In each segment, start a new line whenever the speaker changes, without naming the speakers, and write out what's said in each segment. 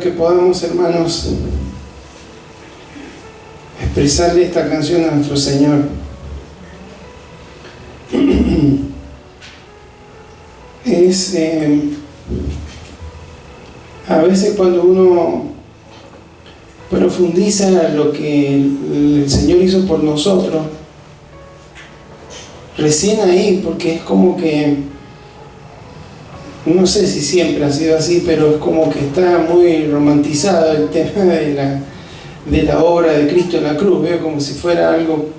que podamos, hermanos, expresarle esta canción a nuestro Señor. A veces cuando uno profundiza lo que el Señor hizo por nosotros, recién ahí, porque es como que, no sé si siempre ha sido así, pero es como que está muy romantizado el tema de la obra de Cristo en la cruz. Veo como si fuera algo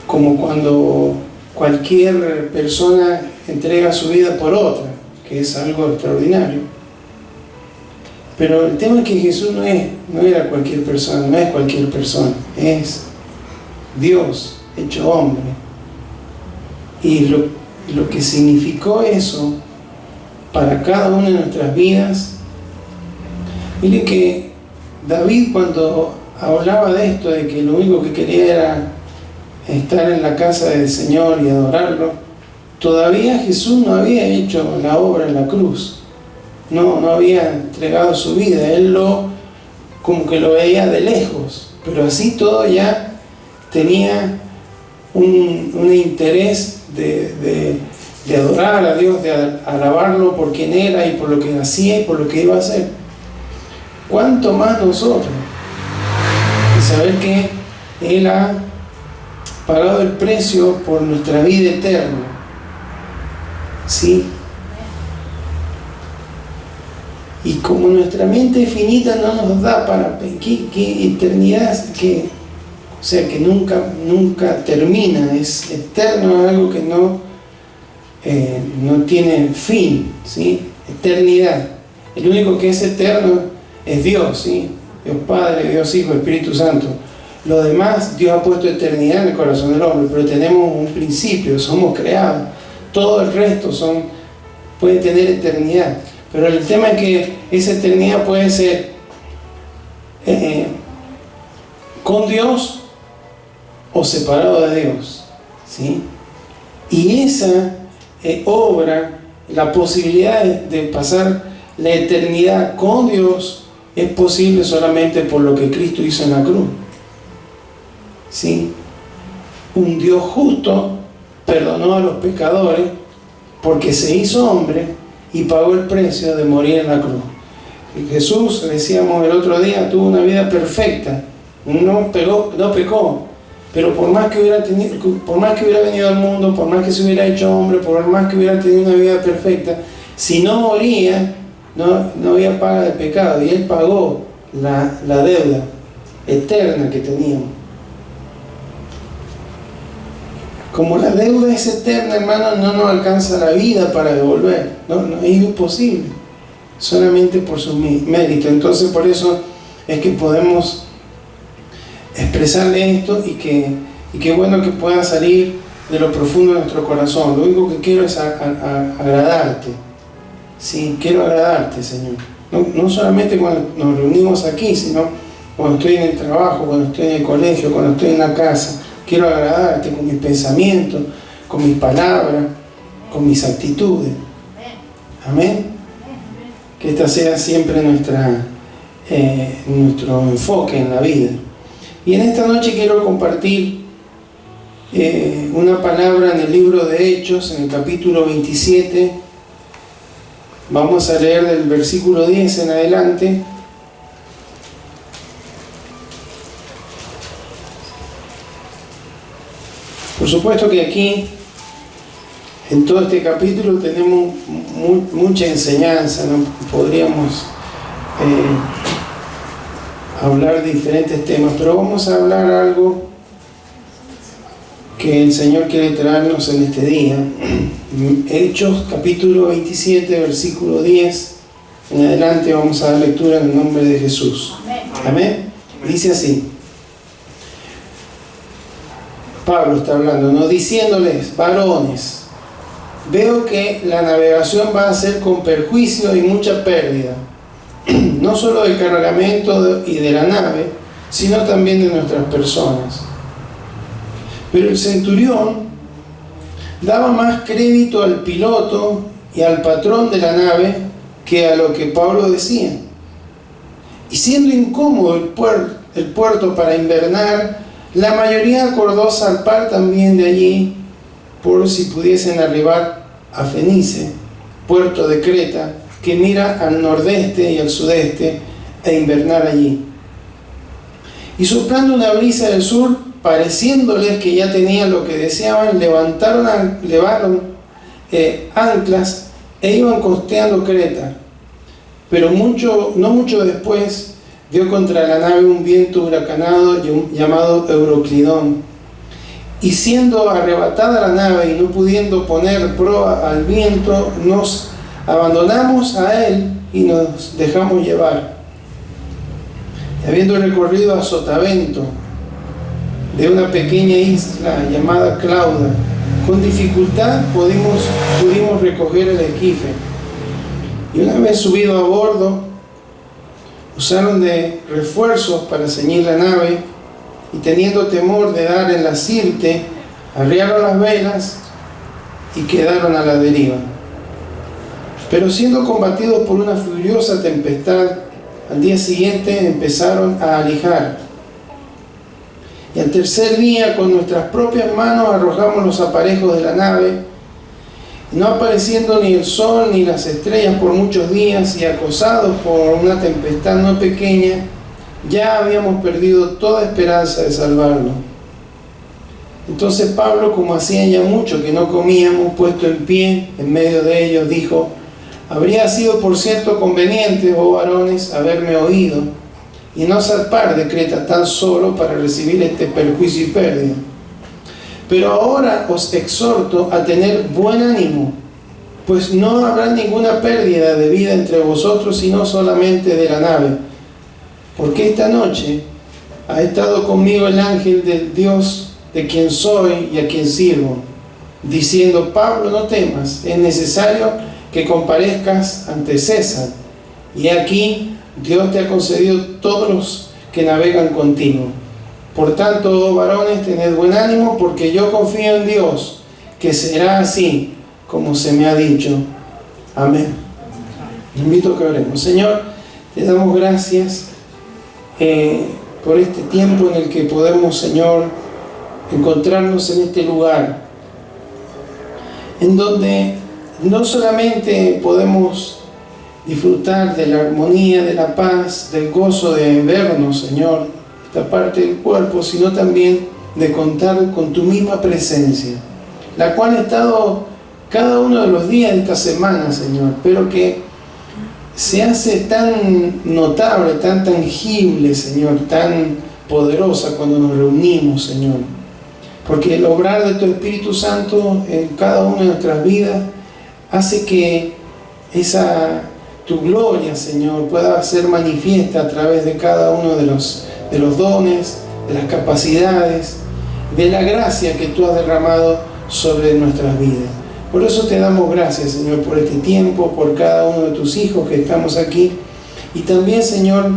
como cuando cualquier persona entrega su vida por otra, que es algo extraordinario. Pero el tema es que Jesús no era cualquier persona, no es cualquier persona, es Dios hecho hombre. Y lo que significó eso para cada una de nuestras vidas. Mire que David, cuando hablaba de esto, de que lo único que quería era estar en la casa del Señor y adorarlo, todavía Jesús no había hecho la obra en la cruz, no había entregado su vida. Él como que lo veía de lejos, pero así todo ya tenía un interés de adorar a Dios, de alabarlo por quien era y por lo que hacía y por lo que iba a hacer. ¿Cuánto más nosotros? Y saber que Él ha pagado el precio por nuestra vida eterna. ¿Sí? Y como nuestra mente finita no nos da para ¿qué eternidad? O sea, que nunca termina, es eterno, es algo que no tiene fin, ¿sí? Eternidad. El único que es eterno es Dios, ¿sí? Dios Padre, Dios Hijo, Espíritu Santo. Lo demás, Dios ha puesto eternidad en el corazón del hombre, pero tenemos un principio, somos creados. Todo el resto puede tener eternidad. Pero el tema es que esa eternidad puede ser con Dios o separado de Dios, ¿sí? Y esa obra, la posibilidad de pasar la eternidad con Dios, es posible solamente por lo que Cristo hizo en la cruz, ¿sí? Un Dios justo perdonó a los pecadores porque se hizo hombre y pagó el precio de morir en la cruz. Y Jesús, decíamos el otro día, tuvo una vida perfecta, no pecó, pero por más que hubiera venido al mundo, por más que se hubiera hecho hombre, por más que hubiera tenido una vida perfecta, si no moría, no había paga de pecado, y Él pagó la deuda eterna que teníamos. Como la deuda es eterna, hermano, no nos alcanza la vida para devolver, no es imposible, solamente por su mérito. Entonces, por eso es que podemos expresarle esto, y que bueno que pueda salir de lo profundo de nuestro corazón. Lo único que quiero es agradarte, ¿sí? Quiero agradarte, Señor, no solamente cuando nos reunimos aquí, sino cuando estoy en el trabajo, cuando estoy en el colegio, cuando estoy en la casa. Quiero agradarte con mis pensamientos, con mis palabras, con mis actitudes. Amén. Que esta sea siempre nuestro enfoque en la vida. Y en esta noche quiero compartir una palabra en el libro de Hechos, en el capítulo 27. Vamos a leer del versículo 10 en adelante. Por supuesto que aquí, en todo este capítulo, tenemos mucha enseñanza, ¿no? Podríamos hablar de diferentes temas, pero vamos a hablar algo que el Señor quiere traernos en este día. Hechos, capítulo 27, versículo 10. En adelante vamos a dar lectura en el nombre de Jesús. Amén. Dice así. Pablo está hablando, ¿no? Diciéndoles: varones, veo que la navegación va a ser con perjuicio y mucha pérdida, no solo del cargamento y de la nave, sino también de nuestras personas. Pero el centurión daba más crédito al piloto y al patrón de la nave que a lo que Pablo decía. Y siendo incómodo el puerto para invernar, la mayoría acordó zarpar también de allí, por si pudiesen arribar a Fenice, puerto de Creta, que mira al nordeste y al sudeste, e invernar allí. Y soplando una brisa del sur, pareciéndoles que ya tenían lo que deseaban, levaron anclas e iban costeando Creta. Pero no mucho después dio contra la nave un viento huracanado llamado Euroclidón, y siendo arrebatada la nave y no pudiendo poner proa al viento, nos abandonamos a él y nos dejamos llevar. Y habiendo recorrido a sotavento de una pequeña isla llamada Clauda, con dificultad pudimos recoger el esquife. Y una vez subido a bordo, usaron de refuerzos para ceñir la nave, y teniendo temor de dar en la sirte, arriaron las velas y quedaron a la deriva. Pero siendo combatidos por una furiosa tempestad, al día siguiente empezaron a alijar. Y al tercer día, con nuestras propias manos arrojamos los aparejos de la nave, y no apareciendo ni el sol ni las estrellas por muchos días, y acosados por una tempestad no pequeña, ya habíamos perdido toda esperanza de salvarlo. Entonces Pablo, como hacía ya mucho que no comíamos, puesto en pie en medio de ellos, dijo: habría sido por cierto conveniente, oh varones, haberme oído, y no zarpar de Creta tan solo para recibir este perjuicio y pérdida. Pero ahora os exhorto a tener buen ánimo, pues no habrá ninguna pérdida de vida entre vosotros, sino solamente de la nave. Porque esta noche ha estado conmigo el ángel del Dios de quien soy y a quien sirvo, diciendo: Pablo, no temas, es necesario que comparezcas ante César, y aquí Dios te ha concedido todos los que navegan contigo. Por tanto, oh varones, tened buen ánimo, porque yo confío en Dios, que será así como se me ha dicho. Amén. Invito a que oremos. Señor, te damos gracias por este tiempo en el que podemos, Señor, encontrarnos en este lugar, en donde no solamente podemos disfrutar de la armonía, de la paz, del gozo de vernos, Señor, esta parte del cuerpo, sino también de contar con tu misma presencia, la cual ha estado cada uno de los días de esta semana, Señor, pero que se hace tan notable, tan tangible, Señor, tan poderosa cuando nos reunimos, Señor, porque el obrar de tu Espíritu Santo en cada una de nuestras vidas hace que tu gloria, Señor, pueda ser manifiesta a través de cada uno de los dones, de las capacidades, de la gracia que tú has derramado sobre nuestras vidas. Por eso te damos gracias, Señor, por este tiempo, por cada uno de tus hijos que estamos aquí, y también, Señor,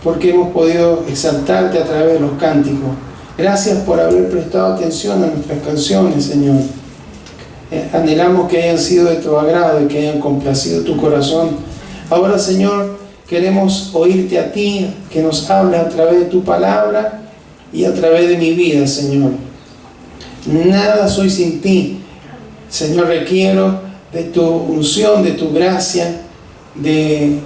porque hemos podido exaltarte a través de los cánticos. Gracias por haber prestado atención a nuestras canciones, Señor. Anhelamos que hayan sido de tu agrado y que hayan complacido tu corazón. Ahora, Señor, queremos oírte a ti, que nos hables a través de tu palabra y a través de mi vida, Señor. Nada soy sin ti. Señor, requiero de tu unción, de tu gracia, de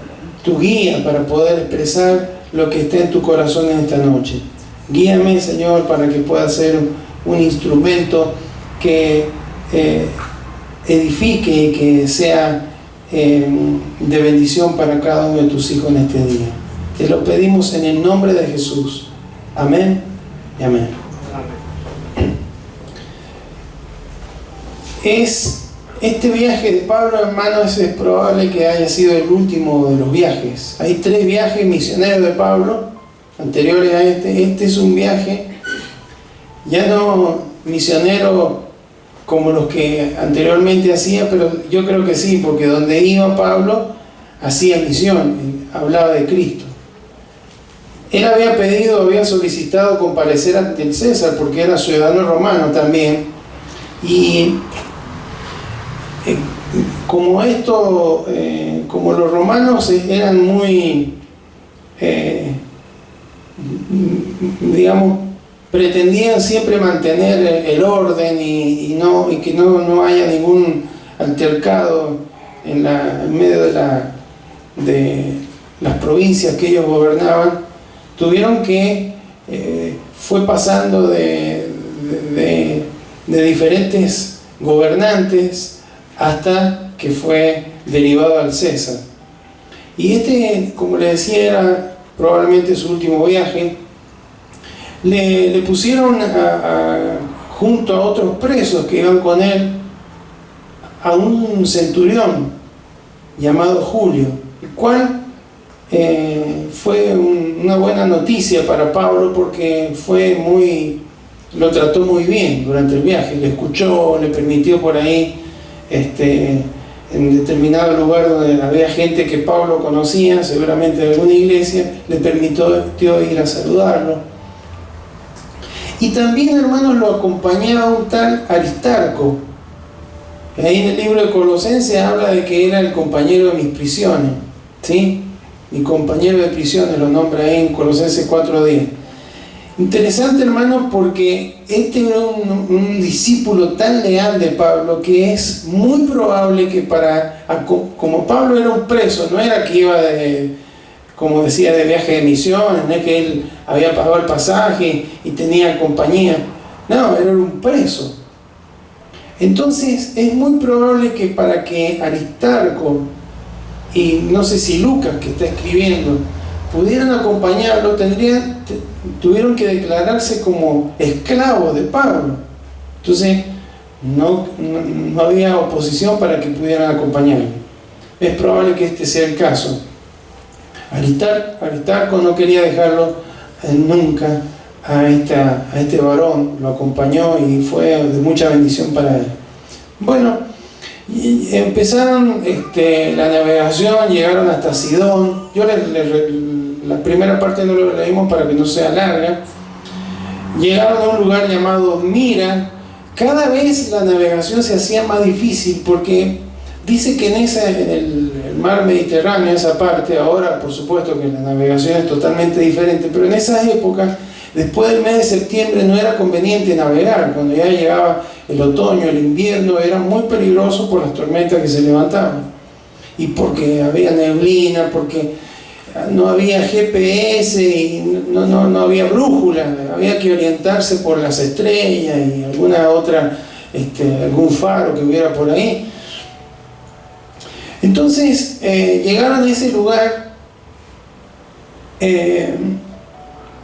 tu guía para poder expresar lo que está en tu corazón en esta noche. Guíame, Señor, para que pueda ser un instrumento que edifique y que sea de bendición para cada uno de tus hijos en este día. Te lo pedimos en el nombre de Jesús. Amén y amén. Este viaje de Pablo, hermanos, es probable que haya sido el último de los viajes. Hay 3 viajes misioneros de Pablo anteriores a este. Este es un viaje ya no misionero como los que anteriormente hacía, pero yo creo que sí, porque donde iba Pablo hacía misión, hablaba de Cristo. Él había solicitado comparecer ante el César porque era ciudadano romano también, y como esto, como los romanos eran muy, digamos, pretendían siempre mantener el orden y que no haya ningún altercado en medio de las provincias que ellos gobernaban, tuvieron que, fue pasando de diferentes gobernantes hasta que fue derivado al César. Y como le decía, era probablemente su último viaje. Le pusieron junto a otros presos que iban con él a un centurión llamado Julio, el cual fue una buena noticia para Pablo, porque lo trató muy bien durante el viaje, le escuchó, le permitió por ahí, en determinado lugar donde había gente que Pablo conocía, seguramente de alguna iglesia, le permitió ir a saludarlo. Y también, hermanos, lo acompañaba un tal Aristarco. Ahí en el libro de Colosenses habla de que era el compañero de mis prisiones, ¿sí? Mi compañero de prisiones, lo nombra ahí en Colosenses 4:10. Interesante, hermanos, porque era un discípulo tan leal de Pablo, que es muy probable que como Pablo era un preso, no era que iba como decía, de viaje de misiones, no es que él había pagado el pasaje y tenía compañía, no, era un preso. Entonces es muy probable que para que Aristarco y no sé si Lucas, que está escribiendo, pudieran acompañarlo, tuvieron que declararse como esclavos de Pablo. Entonces no había oposición para que pudieran acompañarlo. Es probable que este sea el caso. Aristarco no quería dejarlo nunca a este varón, lo acompañó y fue de mucha bendición para él. Bueno, empezaron la navegación, llegaron hasta Sidón. La primera parte no lo leímos para que no sea larga. Llegaron a un lugar llamado Mira. Cada vez la navegación se hacía más difícil, porque dice que en el mar Mediterráneo, esa parte, ahora por supuesto que la navegación es totalmente diferente, pero en esa época, después del mes de septiembre, no era conveniente navegar. Cuando ya llegaba el otoño, el invierno, era muy peligroso por las tormentas que se levantaban, y porque había neblina, porque no había GPS y no había brújula, había que orientarse por las estrellas y alguna otra, algún faro que hubiera por ahí. Entonces llegaron a ese lugar,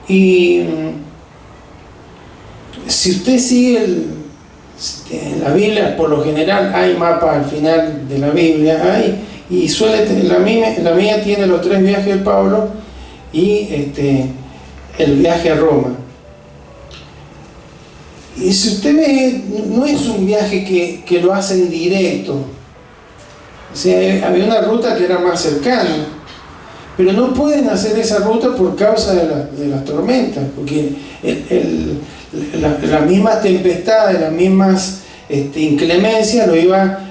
y si usted sigue en la Biblia, por lo general hay mapas al final de la Biblia, y suele tener, la mía tiene los 3 viajes de Pablo y el viaje a Roma. Y si usted ve, no es un viaje que lo hacen directo. O sea, había una ruta que era más cercana, pero no pueden hacer esa ruta por causa de las tormentas, porque las mismas tempestades, las mismas inclemencias lo iba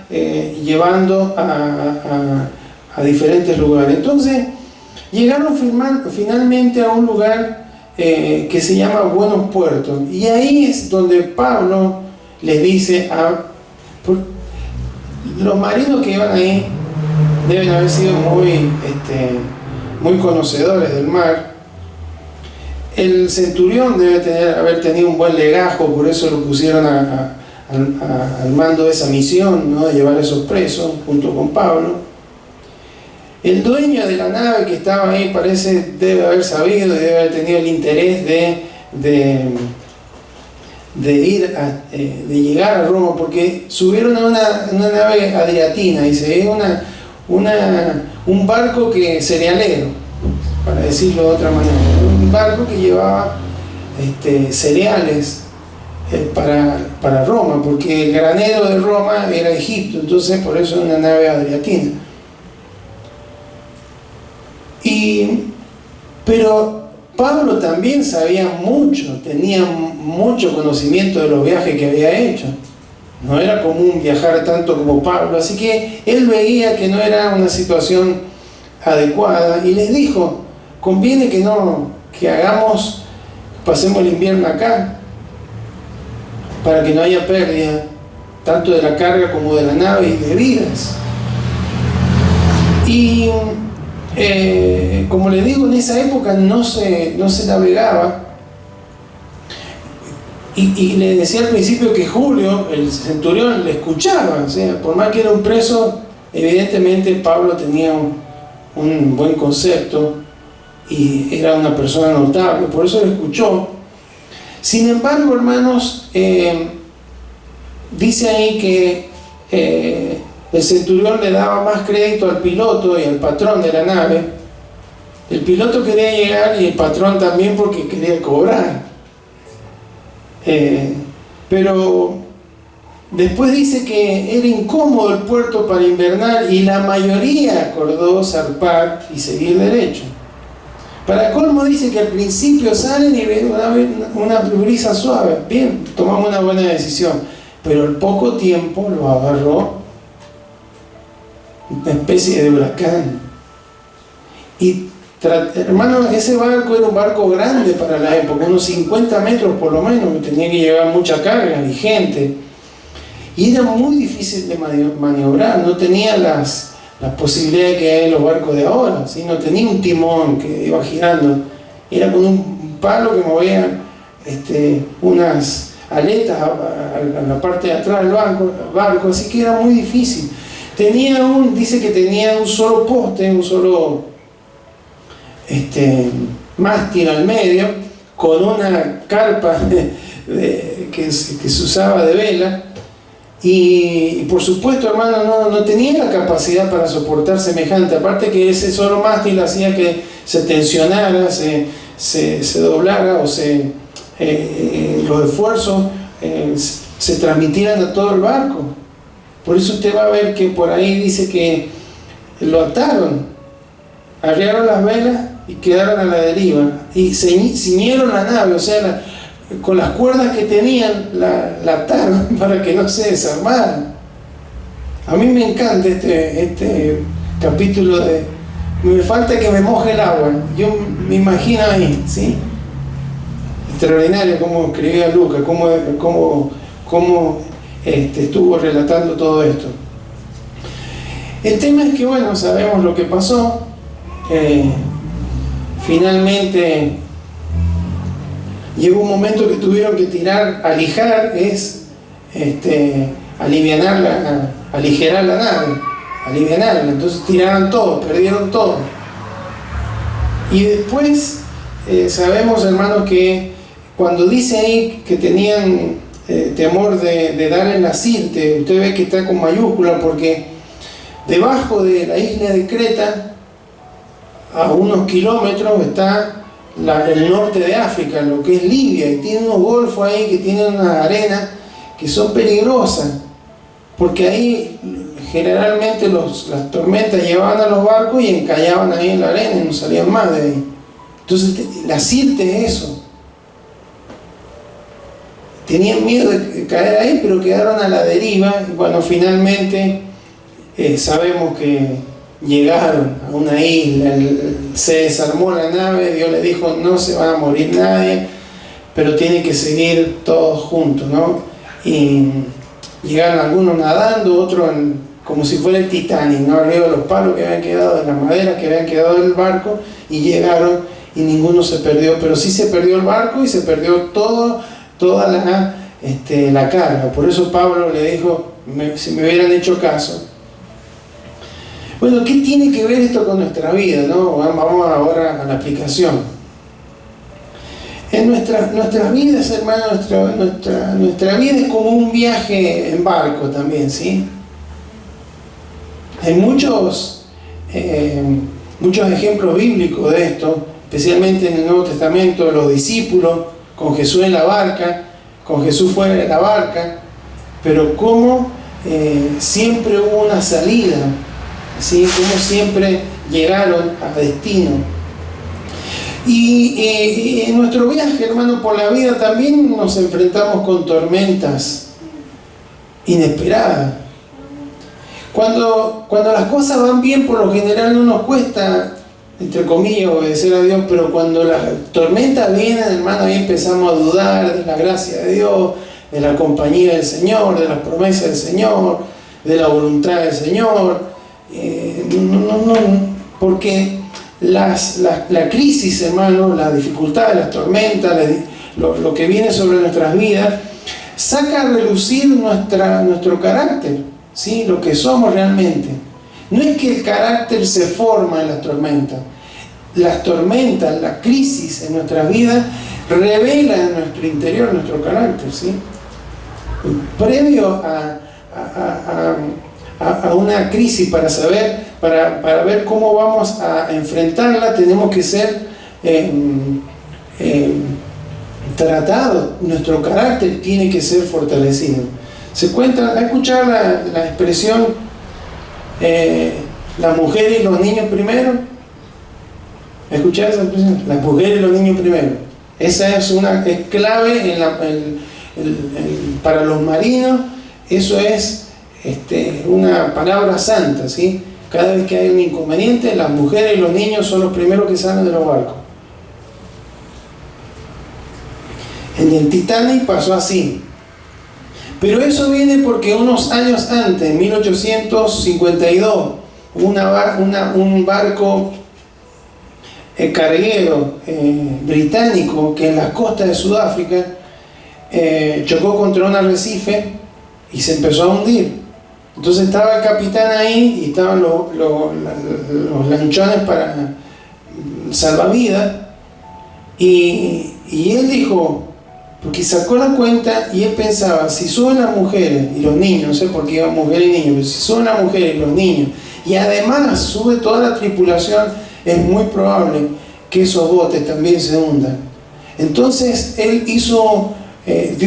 llevando a diferentes lugares. Entonces llegaron finalmente a un lugar que se llama Buenos Puertos, y ahí es donde Pablo les dice los marinos que iban ahí deben haber sido muy conocedores del mar. El centurión debe haber tenido un buen legajo, por eso lo pusieron al mando de esa misión, ¿no? De llevar a esos presos junto con Pablo. El dueño de la nave que estaba ahí debe haber sabido y debe haber tenido el interés de llegar a Roma, porque subieron a una nave adriatina, dice, un barco cerealero, para decirlo de otra manera, un barco que llevaba cereales para Roma, porque el granero de Roma era Egipto, entonces por eso una nave adriatina. Pero Pablo también sabía mucho, tenía mucho conocimiento de los viajes que había hecho. no era común viajar tanto como Pablo, así que él veía que no era una situación adecuada y les dijo: conviene que pasemos el invierno acá, para que no haya pérdida tanto de la carga como de la nave y de vidas. Y como les digo, en esa época no se navegaba. Y le decía al principio que Julio, el centurión, le escuchaba. O sea, por más que era un preso, evidentemente Pablo tenía un buen concepto y era una persona notable, por eso le escuchó. Sin embargo, hermanos, dice ahí que el centurión le daba más crédito al piloto y al patrón de la nave. El piloto quería llegar y el patrón también, porque quería cobrar. Pero después dice que era incómodo el puerto para invernar y la mayoría acordó zarpar y seguir derecho. Para colmo, dice que al principio salen y ven una brisa suave. Bien, tomamos una buena decisión, pero al poco tiempo lo agarró una especie de huracán. Y hermano, ese barco era un barco grande para la época, unos 50 metros por lo menos, tenía que llevar mucha carga y gente, y era muy difícil de maniobrar, no tenía las posibilidades que hay en los barcos de ahora, ¿sí? No tenía un timón que iba girando, era con un palo que movía unas aletas a la parte de atrás del barco, así que era muy difícil. Dice que tenía un solo poste, un solo mástil al medio, con una carpa que se usaba de vela, y por supuesto, hermano, no tenía la capacidad para soportar semejante, aparte que ese solo mástil hacía que se tensionara, se doblara, o los esfuerzos se transmitieran a todo el barco. Por eso usted va a ver que por ahí dice que lo ataron, arriaron las velas y quedaron a la deriva, y ciñeron la nave, o sea, con las cuerdas que tenían la ataron para que no se desarmara. A mí me encanta este capítulo me falta que me moje el agua. Yo me imagino ahí, ¿sí? Extraordinario cómo escribía Lucas, cómo estuvo relatando todo esto. El tema es que, bueno, sabemos lo que pasó. Finalmente llegó un momento que tuvieron que aligerar la nave, alivianarla. Entonces tiraron todo, perdieron todo. Y después sabemos, hermanos, que cuando dice ahí que tenían temor de dar en la Sirte, usted ve que está con mayúscula, porque debajo de la isla de Creta, a unos kilómetros, está el norte de África, lo que es Libia, y tiene unos golfos ahí que tienen una arena que son peligrosas, porque ahí generalmente las tormentas llevaban a los barcos y encallaban ahí en la arena y no salían más de ahí. Entonces la Sirte es eso. Tenían miedo de caer ahí, pero quedaron a la deriva, y bueno, finalmente sabemos que llegaron a una isla, se desarmó la nave, Dios les dijo: no se va a morir nadie, pero tienen que seguir todos juntos, ¿no? Y llegaron algunos nadando, otros como si fuera el Titanic, ¿no? Arriba de los palos que habían quedado, de la madera que habían quedado del barco, y llegaron, y ninguno se perdió, pero sí se perdió el barco y se perdió toda la carga. Por eso Pablo le dijo: si me hubieran hecho caso. Bueno, ¿qué tiene que ver esto con nuestra vida, no? Vamos ahora a la aplicación. En nuestras vidas, hermano, nuestra vida es como un viaje en barco también, ¿sí? Hay muchos ejemplos bíblicos de esto, especialmente en el Nuevo Testamento, los discípulos con Jesús en la barca, con Jesús fuera de la barca, pero como siempre hubo una salida, ¿sí? Como siempre llegaron a destino. Y en nuestro viaje, hermano, por la vida también nos enfrentamos con tormentas inesperada. Cuando las cosas van bien, por lo general no nos cuesta, entre comillas, obedecer a Dios, pero cuando las tormentas vienen, hermano, ahí empezamos a dudar de la gracia de Dios, de la compañía del Señor, de las promesas del Señor, de la voluntad del Señor. Porque la crisis, hermano, la dificultad, las tormentas, lo que viene sobre nuestras vidas, saca a relucir nuestro carácter, ¿sí? Lo que somos realmente. No es que el carácter se forma en las tormentas. Las tormentas, la crisis en nuestras vidas revelan en nuestro interior nuestro carácter, ¿sí? Previo a una crisis, para ver cómo vamos a enfrentarla, tenemos que ser tratados. Nuestro carácter tiene que ser fortalecido. ¿Se cuenta? ¿Ha escuchado la expresión las mujeres y los niños primero? ¿Ha escuchado esa expresión? Las mujeres y los niños primero. Esa es clave para los marinos. Eso es una palabra santa, ¿sí? Cada vez que hay un inconveniente, las mujeres y los niños son los primeros que salen de los barcos. En el Titanic pasó así. Pero eso viene porque unos años antes, en 1852, un barco carguero británico que en las costas de Sudáfrica chocó contra un arrecife y se empezó a hundir. Entonces estaba el capitán ahí y estaban los lanchones para salvavidas, y él dijo, porque sacó la cuenta y él pensaba, si suben las mujeres y los niños, no sé por qué iban mujeres y niños, pero si suben las mujeres y los niños y además sube toda la tripulación, es muy probable que esos botes también se hundan. Entonces él dio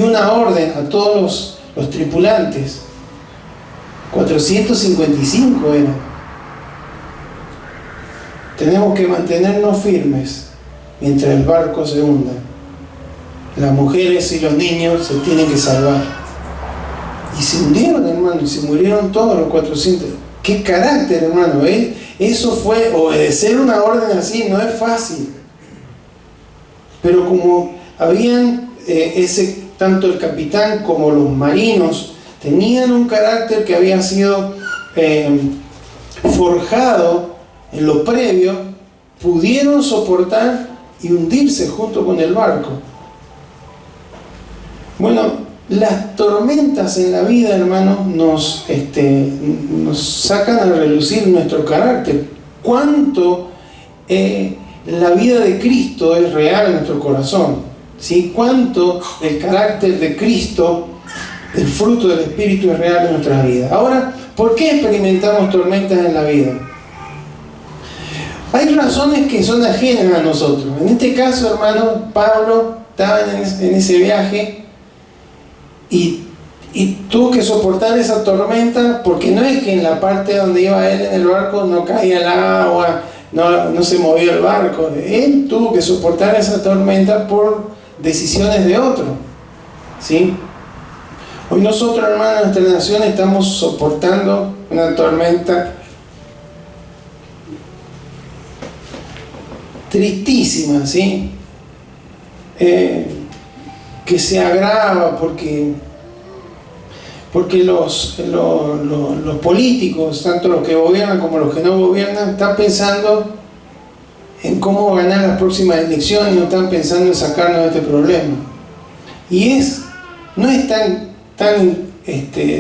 una orden a todos los tripulantes. 455 eran. Tenemos que mantenernos firmes mientras el barco se hunda. Las mujeres y los niños se tienen que salvar. Y se hundieron, hermano, y se murieron todos los 400. ¡Qué carácter, hermano! Eso fue, obedecer una orden así no es fácil. Pero como habían tanto el capitán como los marinos tenían un carácter que había sido forjado en lo previo, pudieron soportar y hundirse junto con el barco. Bueno, las tormentas en la vida, hermanos, nos sacan a relucir nuestro carácter. Cuánto la vida de Cristo es real en nuestro corazón, ¿sí? Cuánto el carácter de Cristo, el fruto del Espíritu, es real en nuestra vida. Ahora, ¿por qué experimentamos tormentas en la vida? Hay razones que son ajenas a nosotros. En este caso, hermano, Pablo estaba en ese viaje y tuvo que soportar esa tormenta, porque no es que en la parte donde iba él en el barco no caía el agua, no se movió el barco. Él tuvo que soportar esa tormenta por decisiones de otro, ¿sí? Hoy nosotros, hermanos, en nuestra nación estamos soportando una tormenta tristísima, ¿sí? Que se agrava porque los políticos, tanto los que gobiernan como los que no gobiernan, están pensando en cómo ganar las próximas elecciones, no están pensando en sacarnos de este problema. Y no es tan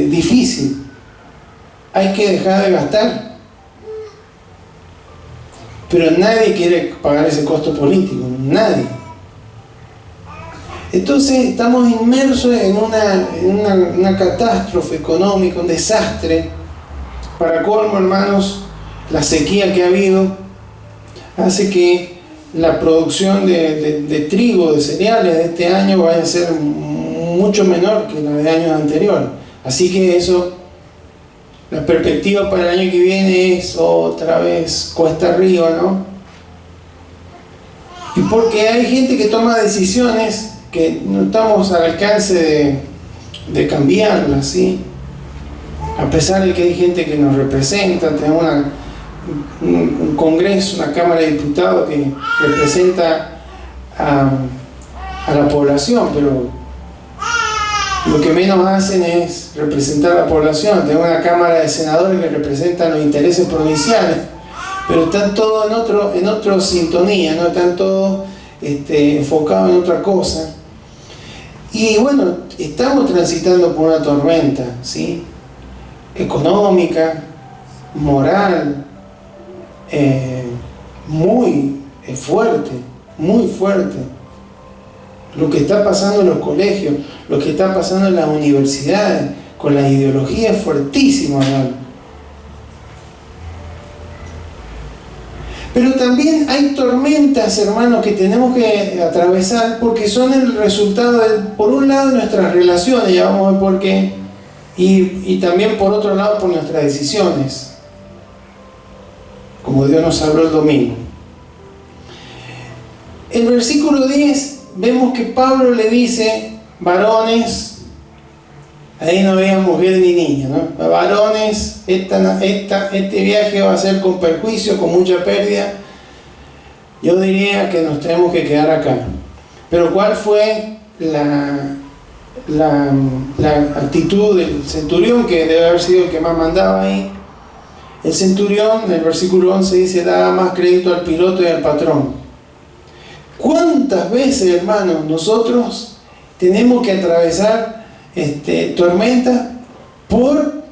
difícil. Hay que dejar de gastar, pero nadie quiere pagar ese costo político, nadie. Entonces estamos inmersos en una catástrofe económica, un desastre. Para colmo, hermanos, la sequía que ha habido hace que la producción de trigo, de cereales de este año vaya a ser mucho menor que la de años anteriores. Así que la perspectiva para el año que viene es otra vez cuesta arriba, ¿no? Y porque hay gente que toma decisiones que no estamos al alcance de cambiarlas, ¿sí? A pesar de que hay gente que nos representa, tenemos un Congreso, una Cámara de Diputados que representa a la población, pero lo que menos hacen es representar a la población. Tenemos una Cámara de Senadores que representan los intereses provinciales, pero están todos en otra sintonía, ¿no? Están todos enfocados en otra cosa. Y bueno, estamos transitando por una tormenta, ¿sí? Económica, moral, muy fuerte, muy fuerte. Lo que está pasando en los colegios, lo que está pasando en las universidades, con la ideología es fuertísimo, hermano. Pero también hay tormentas, hermanos, que tenemos que atravesar porque son el resultado, por un lado, de nuestras relaciones, ya vamos a ver por qué, y también por otro lado, por nuestras decisiones, como Dios nos habló el domingo. El versículo 10, vemos que Pablo le dice, varones, ahí no vean mujer ni niña, ¿no? Varones, este viaje va a ser con perjuicio, con mucha pérdida. Yo diría que nos tenemos que quedar acá. Pero ¿cuál fue la actitud del centurión, que debe haber sido el que más mandaba ahí? El centurión, en el versículo 11 dice, daba más crédito al piloto y al patrón. ¿Cuántas veces, hermanos, nosotros tenemos que atravesar tormentas por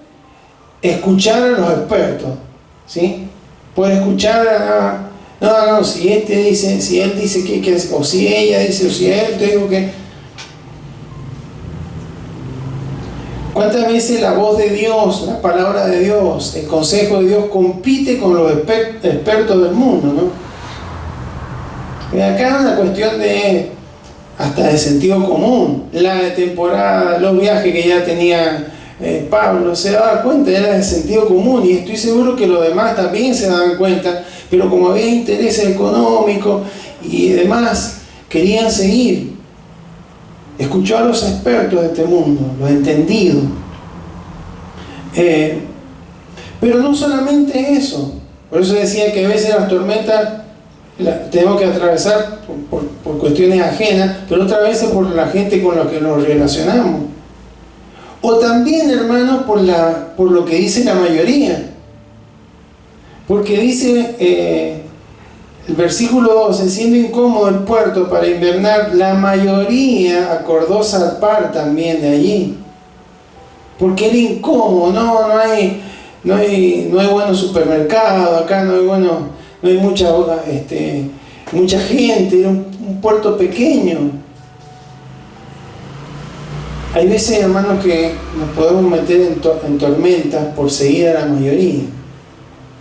escuchar a los expertos? ¿Sí? Por escuchar a... No, si él dice que o si ella dice, o si él, te digo que... ¿Cuántas veces la voz de Dios, la palabra de Dios, el consejo de Dios compite con los expertos del mundo, ¿no? Y acá es una cuestión hasta de sentido común. La temporada, los viajes que ya tenía Pablo, se daba cuenta, era de sentido común, y estoy seguro que los demás también se daban cuenta, pero como había intereses económicos y demás, querían seguir. Escuchó a los expertos de este mundo, los entendidos. Pero no solamente eso, por eso decía que a veces las tormentas tenemos que atravesar por cuestiones ajenas, pero otras veces por la gente con la que nos relacionamos. O también, hermanos, por lo que dice la mayoría. Porque dice el versículo 12, siendo incómodo el puerto para invernar, la mayoría acordó zarpar también de allí. Porque era incómodo, no hay buenos supermercados, acá no hay mucha gente, era un puerto pequeño. Hay veces, hermanos, que nos podemos meter en tormentas por seguir a la mayoría,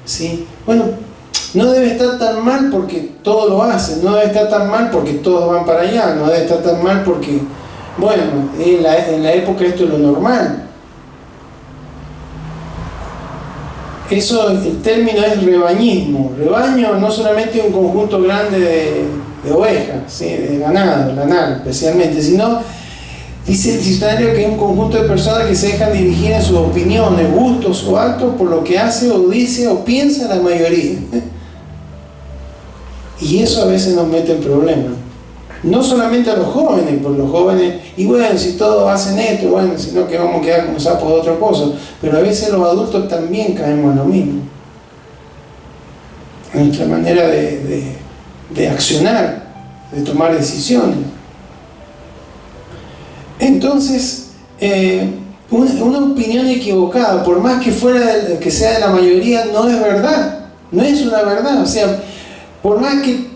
¿sí? Bueno, no debe estar tan mal porque todos lo hacen, no debe estar tan mal porque todos van para allá, no debe estar tan mal porque, bueno, en la época esto es lo normal. Eso, el término es rebañismo. Rebaño no solamente un conjunto grande de ovejas, ¿sí? De ganado, lanar especialmente, sino, dice el diccionario, que es un conjunto de personas que se dejan dirigir en sus opiniones, gustos o actos por lo que hace o dice o piensa la mayoría. Y eso a veces nos mete en problemas. No solamente a los jóvenes, por los jóvenes, y bueno, si todos hacen esto, bueno, sino que vamos a quedar como sapos de otro pozo. Pero a veces los adultos también caemos en lo mismo. En nuestra manera de accionar, de tomar decisiones. Entonces, una opinión equivocada, por más que que sea de la mayoría, no es verdad. No es una verdad. O sea, por más que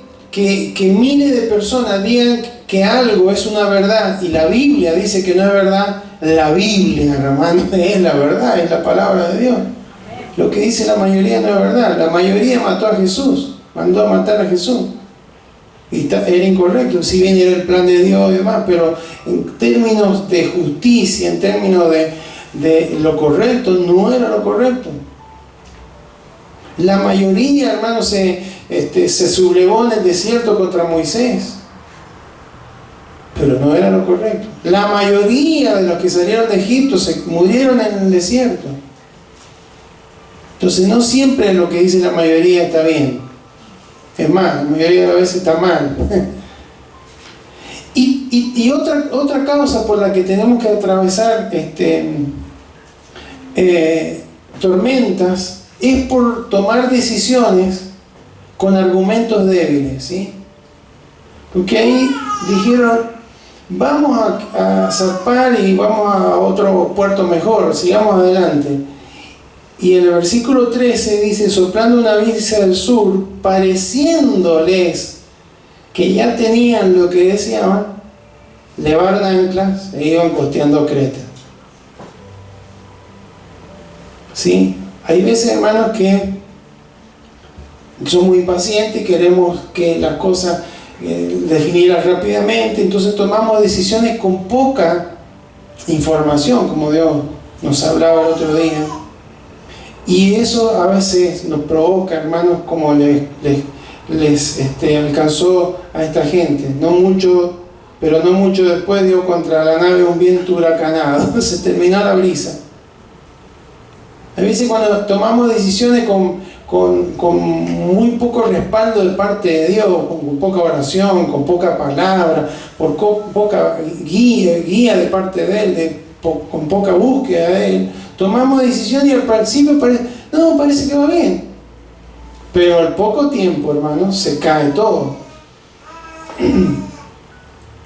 miles de personas digan que algo es una verdad y la Biblia dice que no es verdad, la Biblia, hermano, es la verdad, es la palabra de Dios. Lo que dice la mayoría no es verdad. La mayoría mató a Jesús, mandó a matar a Jesús. Y era incorrecto, si bien era el plan de Dios y demás, pero en términos de justicia, en términos de lo correcto, no era lo correcto. La mayoría, hermanos, se sublevó en el desierto contra Moisés, pero no era lo correcto. La mayoría de los que salieron de Egipto se murieron en el desierto. Entonces no siempre lo que dice la mayoría está bien. Es más, la mayoría de las veces está mal. Y otra causa por la que tenemos que atravesar tormentas es por tomar decisiones con argumentos débiles, ¿sí? Porque ahí dijeron, vamos a zarpar y vamos a otro puerto mejor, sigamos adelante. Y en el versículo 13 dice, soplando una brisa del sur, pareciéndoles que ya tenían lo que deseaban, levaron anclas e iban costeando Creta. ¿Sí? Hay veces, hermanos, que somos impacientes y queremos que las cosas definirlas rápidamente, entonces tomamos decisiones con poca información, como Dios nos hablaba el otro día. Y eso a veces nos provoca, hermanos, como les alcanzó a esta gente. No mucho, pero no mucho después dio contra la nave un viento huracanado. Se terminó la brisa. A veces cuando tomamos decisiones con muy poco respaldo de parte de Dios, con poca oración, con poca palabra, por poca guía de parte de Él, con poca búsqueda de Él, tomamos decisiones y al principio parece que va bien. Pero al poco tiempo, hermanos, se cae todo.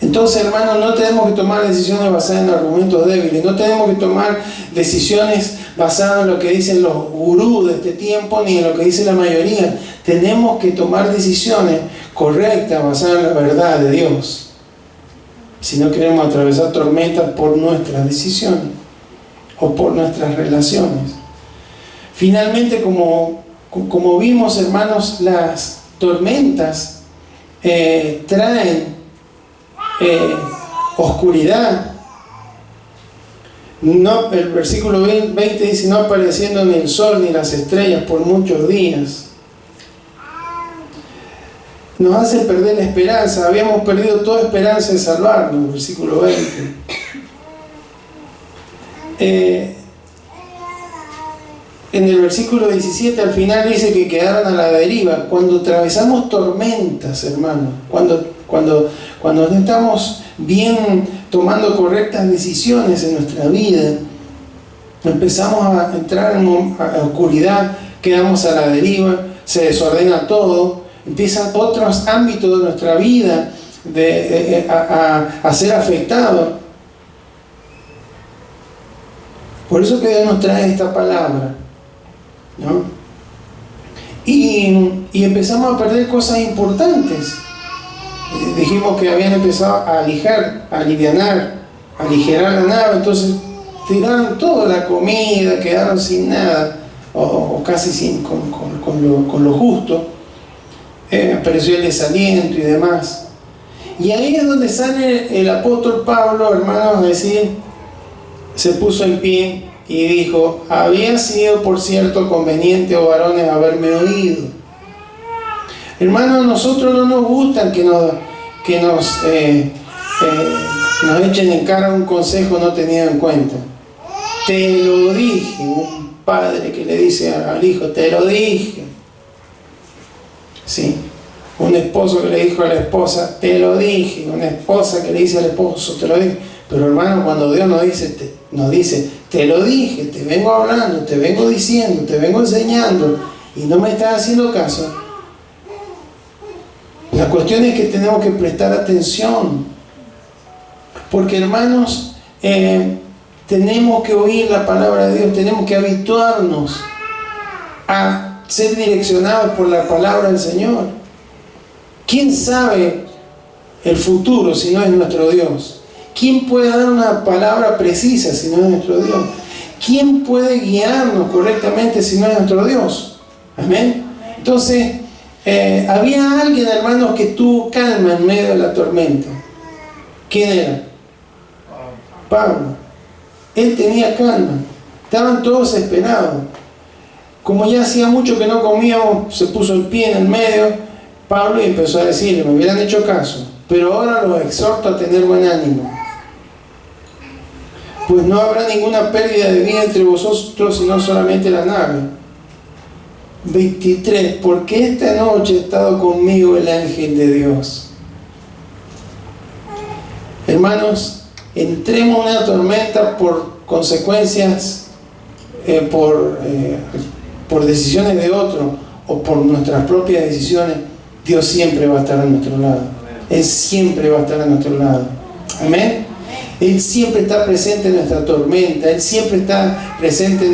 Entonces, hermanos, no tenemos que tomar decisiones basadas en argumentos débiles, no tenemos que tomar decisiones basadas en lo que dicen los gurús de este tiempo, ni en lo que dice la mayoría. Tenemos que tomar decisiones correctas basadas en la verdad de Dios. Si no queremos atravesar tormentas por nuestras decisiones o por nuestras relaciones. Finalmente, como vimos, hermanos, las tormentas traen oscuridad. No, el versículo 20 dice, no apareciendo ni el sol ni las estrellas por muchos días. Nos hace perder la esperanza. Habíamos perdido toda esperanza de salvarnos, el versículo 20. En el versículo 17 al final dice que quedaron a la deriva. Cuando atravesamos tormentas, hermanos, cuando no estamos bien tomando correctas decisiones en nuestra vida, empezamos a entrar en oscuridad, quedamos a la deriva, se desordena todo, empiezan otros ámbitos de nuestra vida a ser afectados. Por eso que Dios nos trae esta palabra, ¿no? Y empezamos a perder cosas importantes. Dijimos que habían empezado a aligerar la nave, entonces tiraron toda la comida, quedaron sin nada, o casi con lo justo. Apareció el desaliento y demás. Y ahí es donde sale el apóstol Pablo, hermanos, a decir, se puso en pie y dijo, había sido por cierto conveniente, oh varones, haberme oído. Hermanos, a nosotros no nos gustan que nos echen en cara un consejo no tenido en cuenta. Te lo dije, un padre que le dice al hijo, te lo dije. ¿Sí? Un esposo que le dijo a la esposa, te lo dije. Una esposa que le dice al esposo, te lo dije. Pero hermano, cuando Dios nos dice, te lo dije, te vengo hablando, te vengo diciendo, te vengo enseñando, y no me estás haciendo caso. La cuestión es que tenemos que prestar atención. Porque hermanos, tenemos que oír la palabra de Dios, tenemos que habituarnos a ser direccionados por la palabra del Señor. ¿Quién sabe el futuro si no es nuestro Dios? ¿Quién puede dar una palabra precisa si no es nuestro Dios? ¿Quién puede guiarnos correctamente si no es nuestro Dios? Amén. Entonces, había alguien, hermanos, que tuvo calma en medio de la tormenta. ¿Quién era? Pablo. Él tenía calma. Estaban todos esperados. Como ya hacía mucho que no comíamos, se puso el pie en el medio Pablo y empezó a decirle, me hubieran hecho caso, pero ahora los exhorto a tener buen ánimo, pues no habrá ninguna pérdida de vida entre vosotros, sino solamente la nave. 23, porque esta noche ha estado conmigo el ángel de Dios. Hermanos, entremos en una tormenta por consecuencias, por decisiones de otro o por nuestras propias decisiones, Dios siempre va a estar a nuestro lado. Él siempre va a estar a nuestro lado. Amén. Él siempre está presente en nuestra tormenta. Él siempre está presente en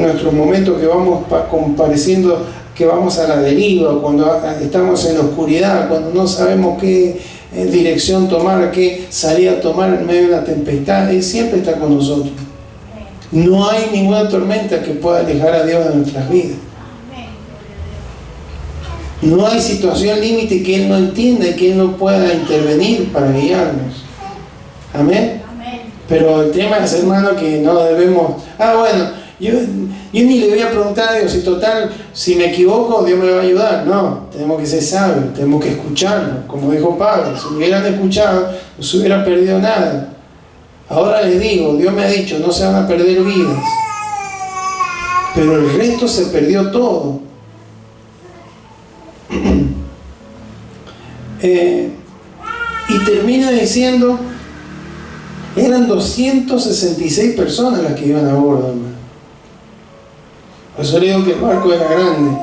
nuestros momentos que vamos compareciendo, que vamos a la deriva, cuando estamos en la oscuridad, cuando no sabemos qué dirección tomar, qué salida tomar en medio de una tempestad. Él siempre está con nosotros. No hay ninguna tormenta que pueda alejar a Dios de nuestras vidas. No hay situación límite que Él no entienda y que Él no pueda intervenir para guiarnos. Amén. Pero el tema es, hermano, que no debemos... bueno, yo ni le voy a preguntar a Dios, si total, si me equivoco, Dios me va a ayudar. No, tenemos que ser sabios, tenemos que escucharlo. Como dijo Pablo, si me hubieran escuchado, no se hubiera perdido nada. Ahora les digo, Dios me ha dicho, no se van a perder vidas. Pero el resto se perdió todo. Y termina diciendo, eran 266 personas las que iban a bordo, hermano. Por eso le digo que el barco era grande.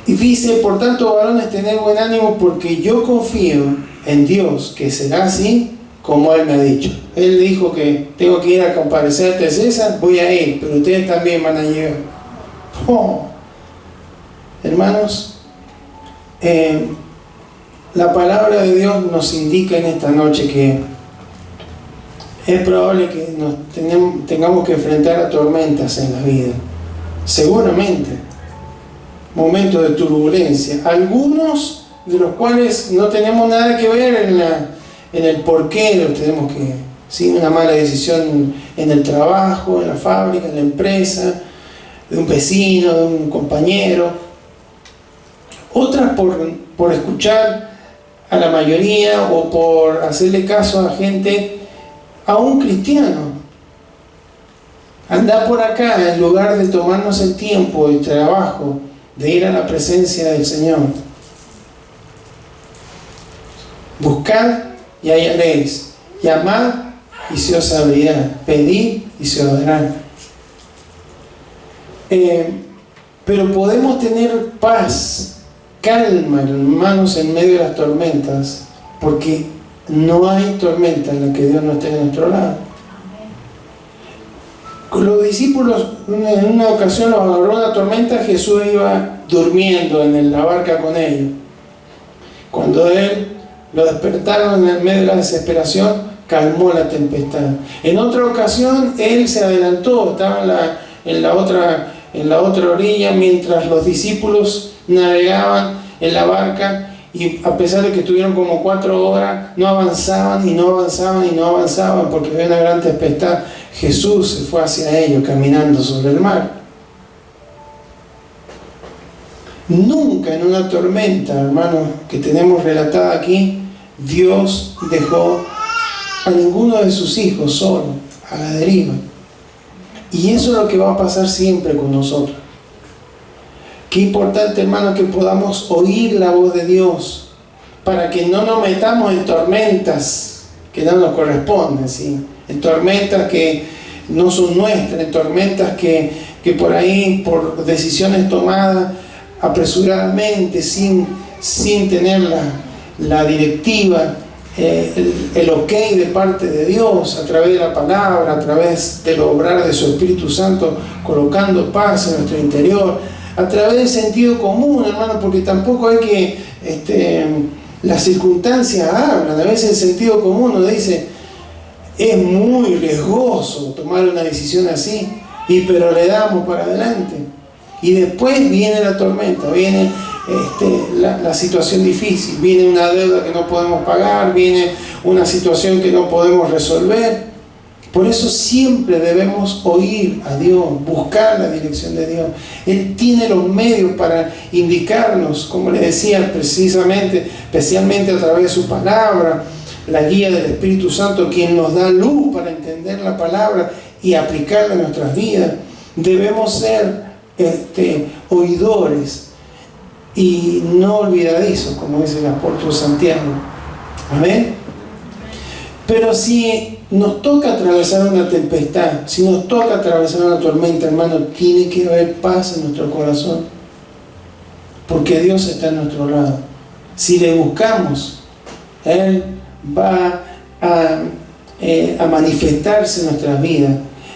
Y dice, por tanto, varones, tened buen ánimo, porque yo confío en Dios, que será así como Él me ha dicho. Él dijo que tengo que ir a comparecer ante César, voy a ir, pero ustedes también van a llegar. Hermanos, la palabra de Dios nos indica en esta noche que es probable que tengamos que enfrentar a tormentas en la vida. Seguramente, momentos de turbulencia, algunos de los cuales no tenemos nada que ver en el por qué los tenemos que, ¿sí? Una mala decisión en el trabajo, en la fábrica, en la empresa, de un vecino, de un compañero. Otras por escuchar a la mayoría o por hacerle caso a gente, a un cristiano. Andar por acá en lugar de tomarnos el tiempo, el trabajo de ir a la presencia del Señor. Buscad y hallaréis, llamad y se os abrirá, pedid y se os dará. Pero podemos tener paz, calma, hermanos, en medio de las tormentas, porque no hay tormenta en la que Dios no esté de nuestro lado. Con los discípulos, en una ocasión los agarró una tormenta, Jesús iba durmiendo en la barca con ellos. Cuando Él lo despertaron en medio de la desesperación, calmó la tempestad. En otra ocasión, Él se adelantó, estaba en la otra orilla, mientras los discípulos navegaban en la barca, y a pesar de que estuvieron como 4 horas, no avanzaban y no avanzaban y no avanzaban porque había una gran tempestad. Jesús se fue hacia ellos caminando sobre el mar. Nunca en una tormenta, hermanos, que tenemos relatada aquí, Dios dejó a ninguno de sus hijos solo, a la deriva. Y eso es lo que va a pasar siempre con nosotros. Qué importante, hermano, que podamos oír la voz de Dios para que no nos metamos en tormentas que no nos corresponden, ¿sí? En tormentas que no son nuestras, en tormentas que por ahí, por decisiones tomadas apresuradamente, sin tener la directiva, el ok de parte de Dios, a través de la palabra, a través del obrar de su Espíritu Santo, colocando paz en nuestro interior, a través del sentido común, hermano, porque tampoco hay que, las circunstancias hablan, a veces el sentido común nos dice, es muy riesgoso tomar una decisión así, pero le damos para adelante. Y después viene la tormenta, viene la situación difícil, viene una deuda que no podemos pagar, viene una situación que no podemos resolver. Por eso siempre debemos oír a Dios, buscar la dirección de Dios. Él tiene los medios para indicarnos, como le decía, precisamente, especialmente a través de su palabra, la guía del Espíritu Santo, quien nos da luz para entender la palabra y aplicarla en nuestras vidas. debemos ser oidores y no olvidadizos, como dice el apóstol Santiago. Amén. Pero si nos toca atravesar una tempestad, si nos toca atravesar una tormenta, hermano, tiene que haber paz en nuestro corazón, porque Dios está a nuestro lado. Si le buscamos, Él va a manifestarse en nuestras vidas,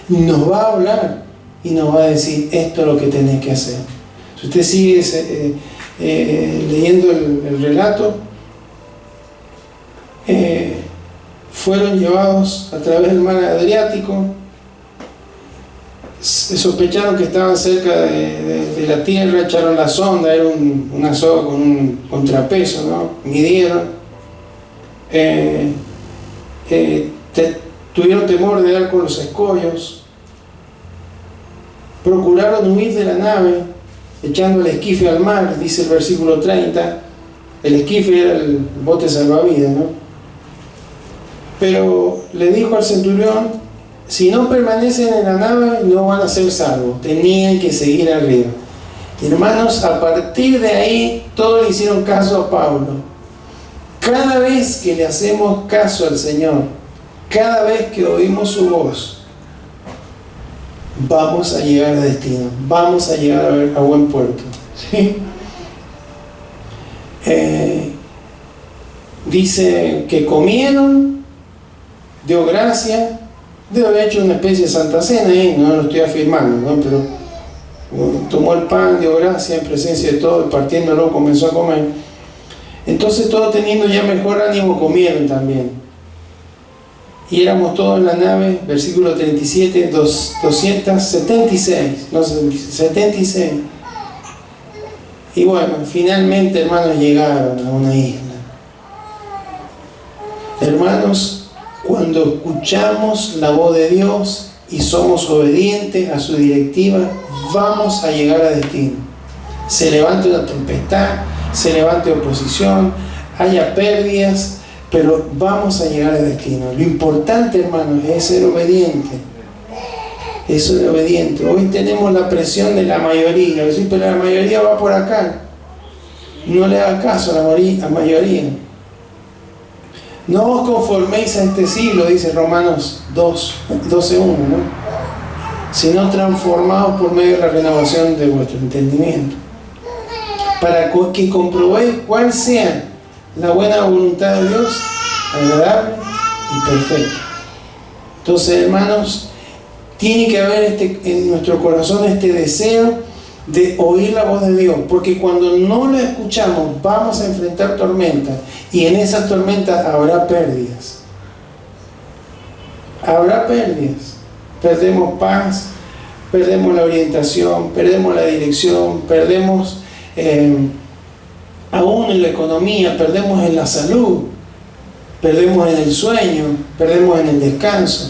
nos va a hablar y nos va a decir: esto es lo que tenés que hacer. Si usted sigue leyendo el relato, fueron llevados a través del mar Adriático, sospecharon que estaban cerca de la tierra, echaron la sonda, era una soga con un contrapeso, ¿no? Midieron, tuvieron temor de dar con los escollos, procuraron huir de la nave, echando el esquife al mar, dice el versículo 30. El esquife era el bote salvavidas, ¿no? Pero le dijo al centurión: si no permanecen en la nave, no van a ser salvos. Tenían que seguir arriba. Hermanos, a partir de ahí, todos le hicieron caso a Pablo. Cada vez que le hacemos caso al Señor, cada vez que oímos su voz, vamos a llegar a destino, vamos a llegar a buen puerto. ¿Sí? Dice que comieron, dio gracia, debe haber hecho una especie de Santa Cena, no lo estoy afirmando, ¿no? Pero tomó el pan, dio gracia en presencia de todos, partiéndolo comenzó a comer. Entonces, todos teniendo ya mejor ánimo, comieron también. Y éramos todos en la nave, versículo 37, 276, no 76. Y bueno, finalmente, hermanos, llegaron a una isla. Hermanos, cuando escuchamos la voz de Dios y somos obedientes a su directiva, vamos a llegar a destino. Se levante una tempestad, se levante oposición, haya pérdidas, pero vamos a llegar a destino. Lo importante, hermanos, es ser obediente. Es ser obediente. Hoy tenemos la presión de la mayoría. Decir: pero la mayoría va por acá. No le haga caso a la mayoría. No os conforméis a este siglo, dice Romanos 12:1, ¿no? Sino transformados por medio de la renovación de vuestro entendimiento, para que comprobéis cuál sea la buena voluntad de Dios, agradable y perfecta. Entonces, hermanos, tiene que haber en nuestro corazón este deseo de oír la voz de Dios, porque cuando no la escuchamos vamos a enfrentar tormentas, y en esas tormentas habrá pérdidas. Habrá pérdidas. Perdemos paz, perdemos la orientación, perdemos la dirección, perdemos aún en la economía, perdemos en la salud, perdemos en el sueño, perdemos en el descanso.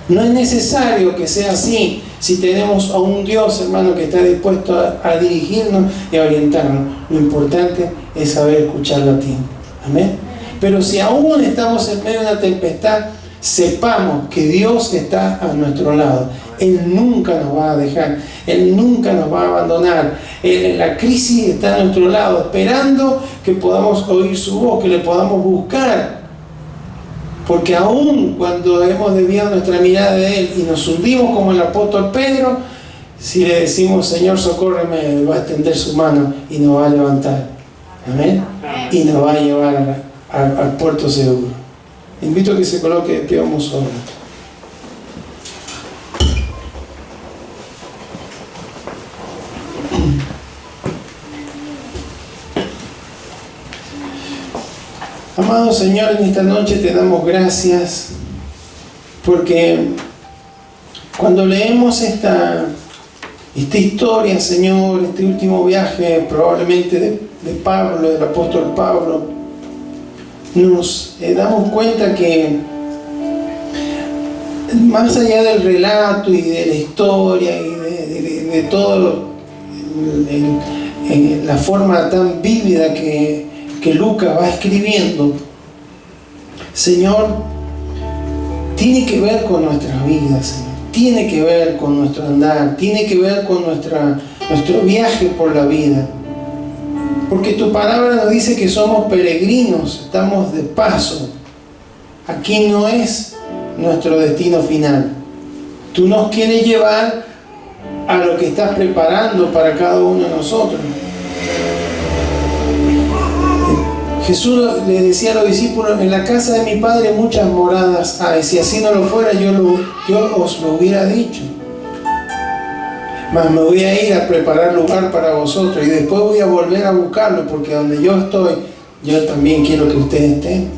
No es necesario que sea así si tenemos a un Dios, hermano, que está dispuesto a dirigirnos y a orientarnos. Lo importante es saber escucharlo a tiempo. Amén. Pero si aún estamos en medio de una tempestad, sepamos que Dios está a nuestro lado. Él nunca nos va a dejar, Él nunca nos va a abandonar. La crisis está a nuestro lado, esperando que podamos oír su voz, que le podamos buscar. Porque aún cuando hemos desviado nuestra mirada de Él y nos hundimos como el apóstol Pedro, si le decimos: Señor, socórreme, Él va a extender su mano y nos va a levantar. Amén. Y nos va a llevar al puerto seguro. Invito a que se coloque de pie, vamos a orar. Amado Señor, en esta noche te damos gracias, porque cuando leemos esta historia, Señor, este último viaje probablemente de Pablo, del apóstol Pablo, nos damos cuenta que más allá del relato y de la historia y de todo la forma tan vívida que Lucas va escribiendo, Señor, tiene que ver con nuestras vidas, Señor. tiene que ver con nuestro andar, tiene que ver con nuestro viaje por la vida. Porque tu palabra nos dice que somos peregrinos, estamos de paso. Aquí no es nuestro destino final. Tú nos quieres llevar a lo que estás preparando para cada uno de nosotros. Jesús le decía a los discípulos: en la casa de mi Padre muchas moradas hay. Si así no lo fuera, yo os lo hubiera dicho. Mas me voy a ir a preparar lugar para vosotros y después voy a volver a buscarlo, porque donde yo estoy, yo también quiero que ustedes estén.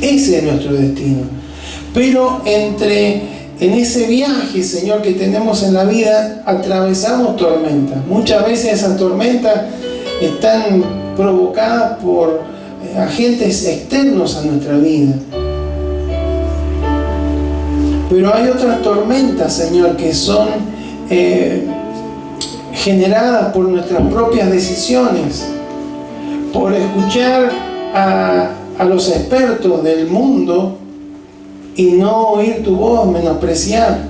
Ese es nuestro destino. Pero en ese viaje, Señor, que tenemos en la vida, atravesamos tormentas. Muchas veces esas tormentas están provocadas por agentes externos a nuestra vida. Pero hay otras tormentas, Señor, que son generadas por nuestras propias decisiones, por escuchar a los expertos del mundo y no oír tu voz, menospreciar,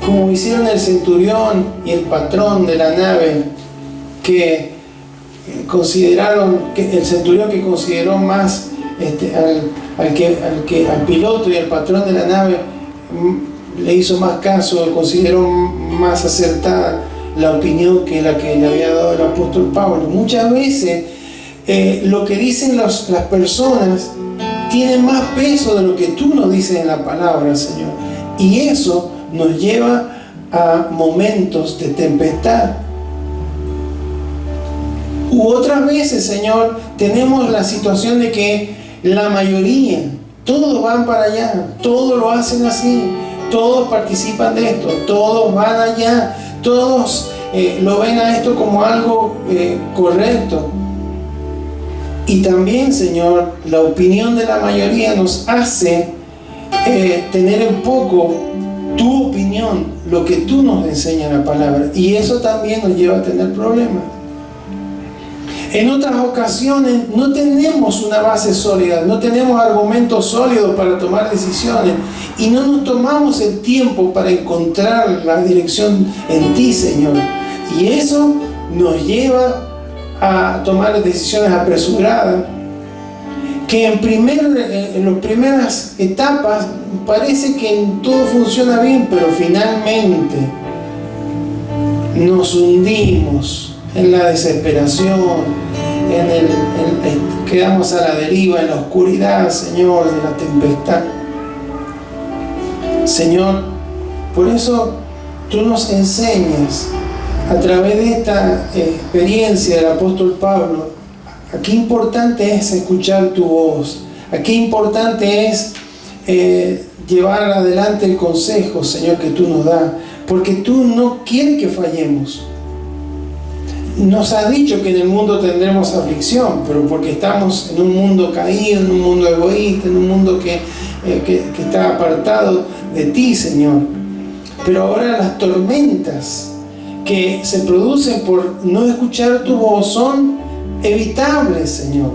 como hicieron el centurión y el patrón de la nave, que consideraron, que el centurión que consideró más al piloto y al patrón de la nave, le hizo más caso, consideró más acertada la opinión que la que le había dado el apóstol Pablo. Muchas veces lo que dicen las personas tiene más peso de lo que tú nos dices en la palabra, Señor, y eso nos lleva a momentos de tempestad. U otras veces, Señor, tenemos la situación de que la mayoría, todos van para allá, todos lo hacen así, todos participan de esto, todos van allá, todos lo ven a esto como algo correcto. Y también, Señor, la opinión de la mayoría nos hace tener en poco tu opinión, lo que tú nos enseñas en la palabra. Y eso también nos lleva a tener problemas. En otras ocasiones no tenemos una base sólida, no tenemos argumentos sólidos para tomar decisiones y no nos tomamos el tiempo para encontrar la dirección en ti, Señor. Y eso nos lleva a tomar decisiones apresuradas, que en las primeras etapas parece que todo funciona bien, pero finalmente nos hundimos en la desesperación, quedamos a la deriva, en la oscuridad, Señor, de la tempestad. Señor, por eso tú nos enseñas a través de esta experiencia del apóstol Pablo, a qué importante es escuchar tu voz, a qué importante es llevar adelante el consejo, Señor, que tú nos das, porque tú no quieres que fallemos. Nos has dicho que en el mundo tendremos aflicción, pero porque estamos en un mundo caído, en un mundo egoísta, en un mundo que está apartado de ti, Señor. Pero ahora las tormentas que se producen por no escuchar tu voz son evitables, Señor.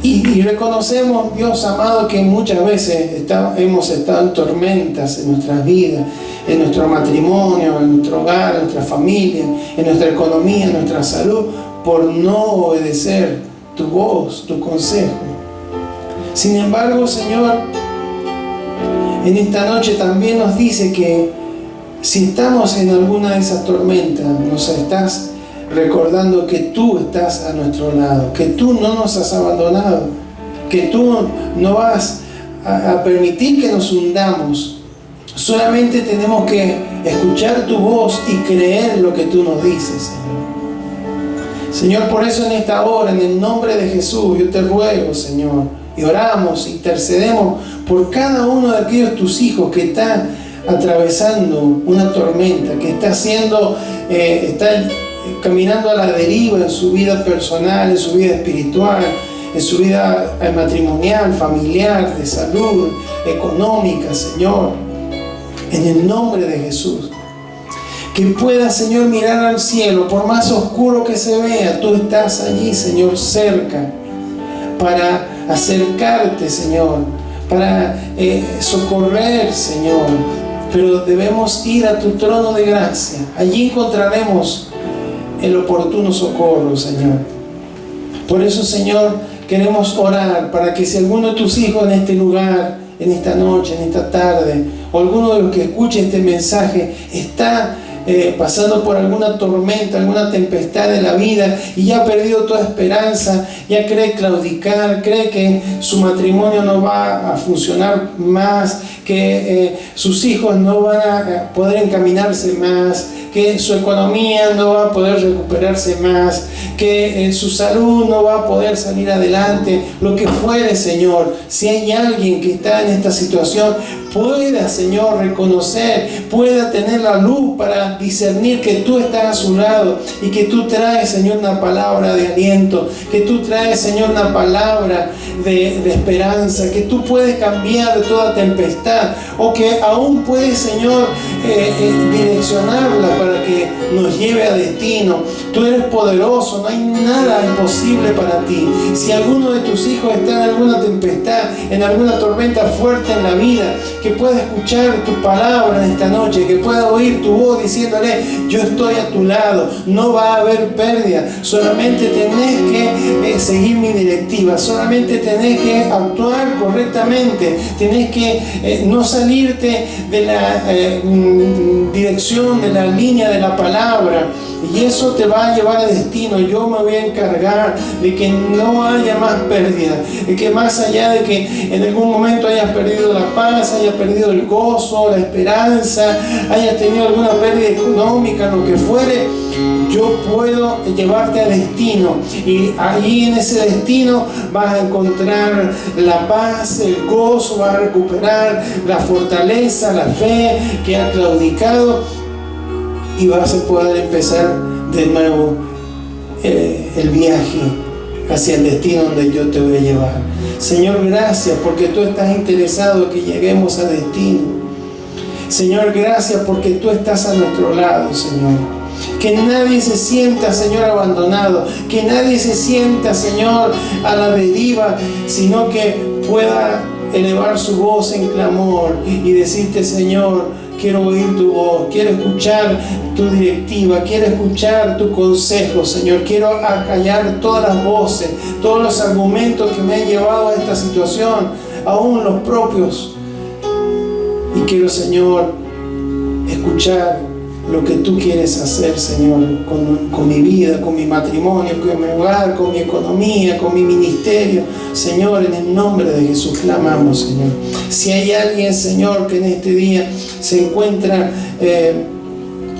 Y reconocemos, Dios amado, que muchas veces hemos estado en tormentas en nuestras vidas, en nuestro matrimonio, en nuestro hogar, en nuestra familia, en nuestra economía, en nuestra salud, por no obedecer tu voz, tu consejo. Sin embargo, Señor, en esta noche también nos dice que si estamos en alguna de esas tormentas, nos estás recordando que tú estás a nuestro lado, que tú no nos has abandonado, que tú no vas a permitir que nos hundamos. Solamente tenemos que escuchar tu voz y creer lo que tú nos dices, Señor. Señor, por eso en esta hora, en el nombre de Jesús, yo te ruego, Señor, y oramos, intercedemos por cada uno de aquellos tus hijos que están atravesando una tormenta, que está caminando a la deriva en su vida personal, en su vida espiritual, en su vida matrimonial, familiar, de salud, económica, Señor, en el nombre de Jesús. Que pueda, Señor, mirar al cielo, por más oscuro que se vea, tú estás allí, Señor, cerca, para acercarte, Señor, para socorrer, Señor, pero debemos ir a tu trono de gracia. Allí encontraremos el oportuno socorro, Señor. Por eso, Señor, queremos orar para que si alguno de tus hijos en este lugar, en esta noche, en esta tarde, o alguno de los que escuche este mensaje está pasando por alguna tormenta, alguna tempestad de la vida y ya ha perdido toda esperanza, ya cree claudicar, cree que su matrimonio no va a funcionar más, que sus hijos no van a poder encaminarse más, que su economía no va a poder recuperarse más, que su salud no va a poder salir adelante, lo que fuere, Señor. Si hay alguien que está en esta situación, pueda, Señor, reconocer, pueda tener la luz para discernir que tú estás a su lado y que tú traes, Señor, una palabra de aliento, que tú traes, Señor, una palabra de esperanza, que tú puedes cambiar toda tempestad, o que aún puedes, Señor, direccionarla para que nos lleve a destino. Tú eres poderoso, no hay nada imposible para ti. Si alguno de tus hijos está en alguna tempestad, en alguna tormenta fuerte en la vida, que pueda escuchar tu palabra en esta noche, que pueda oír tu voz diciéndole: yo estoy a tu lado, no va a haber pérdida, solamente tenés que seguir mi directiva, solamente tenés que actuar correctamente, tenés que no salirte de la dirección, de la línea de la palabra, y eso te va a llevar a destino. Yo me voy a encargar de que no haya más pérdida, de que más allá de que en algún momento hayas perdido la paz, hayas perdido el gozo, la esperanza, hayas tenido alguna pérdida económica, lo que fuere, yo puedo llevarte a destino, y ahí en ese destino vas a encontrar la paz, el gozo, vas a recuperar la fortaleza, la fe que ha claudicado, y vas a poder empezar de nuevo el viaje hacia el destino donde yo te voy a llevar. Señor, gracias porque tú estás interesado en que lleguemos a destino. Señor, gracias porque tú estás a nuestro lado, Señor. Que nadie se sienta, Señor, abandonado, que nadie se sienta, Señor, a la deriva, sino que pueda elevar su voz en clamor y decirte: Señor, quiero oír tu voz, quiero escuchar tu directiva, quiero escuchar tu consejo, Señor. Quiero acallar todas las voces, todos los argumentos que me han llevado a esta situación, aún los propios. Y quiero, Señor, escuchar lo que tú quieres hacer, Señor, con mi vida, con mi matrimonio, con mi hogar, con mi economía, con mi ministerio. Señor, en el nombre de Jesús clamamos, Señor. Si hay alguien, Señor, que en este día se encuentra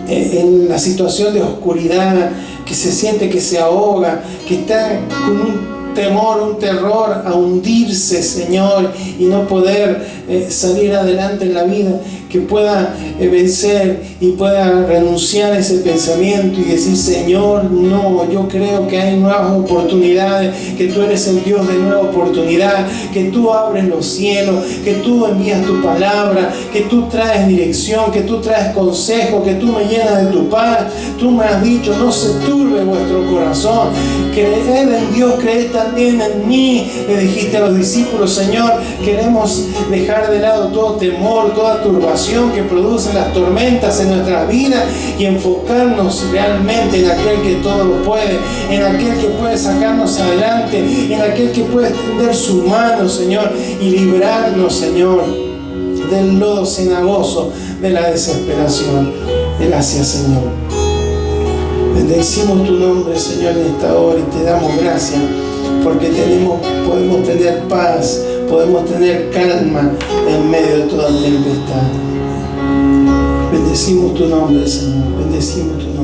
en la situación de oscuridad, que se siente que se ahoga, que está con un temor, un terror a hundirse, Señor, y no poder salir adelante en la vida, que pueda vencer y pueda renunciar a ese pensamiento y decir: Señor, no, yo creo que hay nuevas oportunidades, que tú eres el Dios de nueva oportunidad, que tú abres los cielos, que tú envías tu palabra, que tú traes dirección, que tú traes consejo, que tú me llenas de tu paz. Tú me has dicho: no se turbe vuestro corazón, creed en Dios, creed también en mí, le dijiste a los discípulos. Señor, queremos dejar de lado todo temor, toda turbación que producen las tormentas en nuestras vidas y enfocarnos realmente en aquel que todo lo puede, en aquel que puede sacarnos adelante, en aquel que puede extender su mano, Señor, y librarnos, Señor, del lodo cenagoso de la desesperación. Gracias, Señor. Bendecimos tu nombre, Señor, en esta hora, y te damos gracias porque podemos tener paz, podemos tener calma en medio de toda tempestad. Bendecimos tu nombre, Señor. Bendecimos tu nombre.